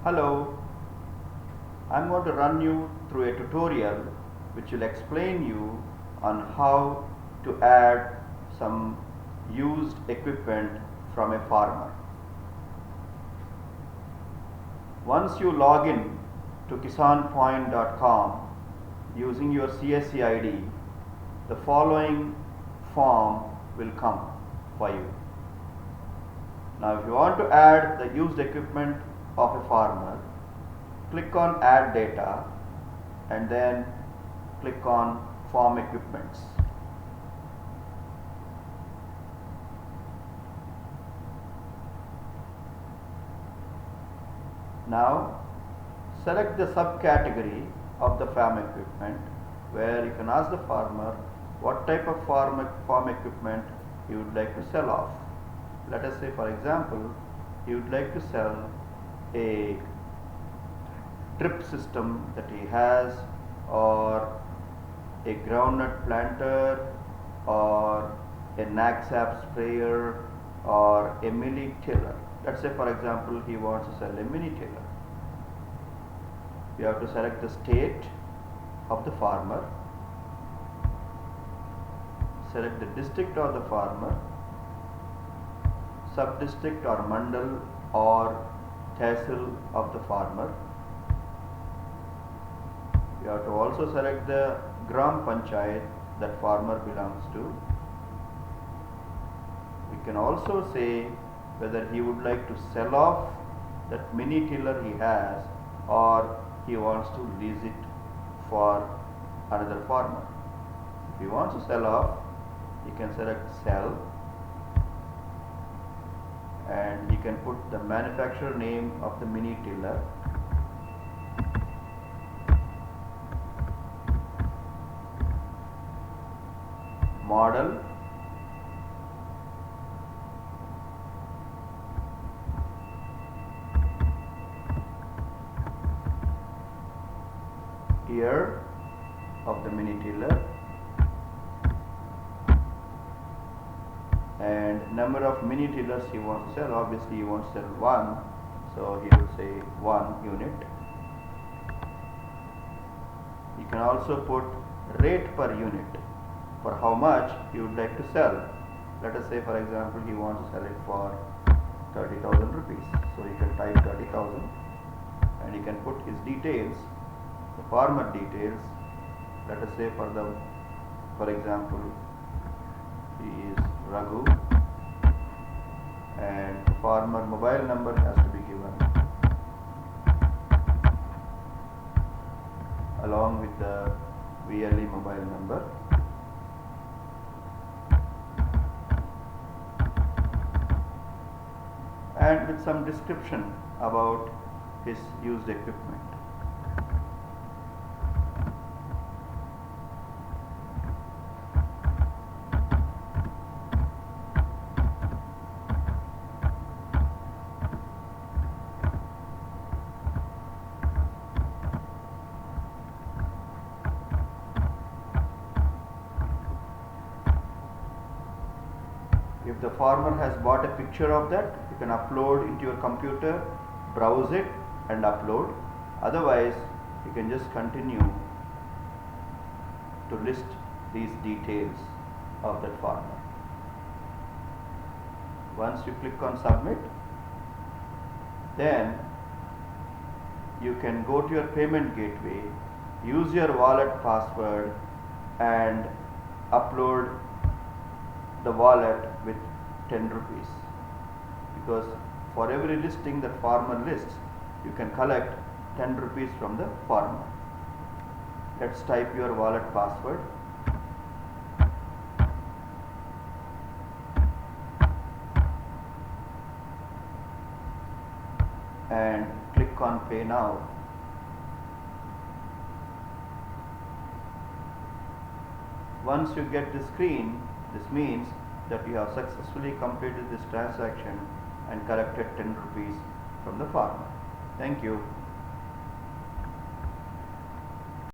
Hello, I'm going to run you through a tutorial which will explain you on how to add some used equipment from a farmer. Once you log in to kisanpoint.com using your CSC ID, the following form will come for you. Now if you want to add the used equipment of a farmer, click on add data and then click on farm equipments. Now select the subcategory of the farm equipment where you can ask the farmer what type of farm equipment he would like to sell off. Let us say, for example, he would like to sell a drip system that he has, or a groundnut planter, or a knapsack sprayer, or a mini tiller. Let's say, for example, he wants to sell a mini tiller. You have to select the state of the farmer, select the district of the farmer, sub-district or mandal or tehsil of the farmer. You have to also select the gram panchayat that farmer belongs to. We can also say whether he would like to sell off that mini tiller he has, or he wants to lease it for another farmer. If he wants to sell off, he can select sell, and he can put the manufacturer name of the mini tiller, model, year of the mini tiller, and number of mini tillers he wants to sell. Obviously he wants to sell one, so he will say 1 unit. You can also put rate per unit for how much he would like to sell. Let us say, for example, he wants to sell it for 30,000 rupees. So he can type 30,000 and he can put his details, the farmer details. Let us say, for example, he is Raghu, and the farmer mobile number has to be given along with the VLE mobile number. And with some description about his used equipment. If the farmer has bought a picture of that, you can upload into your computer, browse it and upload. Otherwise, you can just continue to list these details of that farmer. Once you click on submit, then you can go to your payment gateway, use your wallet password and upload the wallet with 10 rupees, because for every listing that farmer lists, you can collect 10 rupees from the farmer. Let's type your wallet password and click on pay now. Once you get this screen, this means that you have successfully completed this transaction and collected 10 rupees from the farmer. Thank you.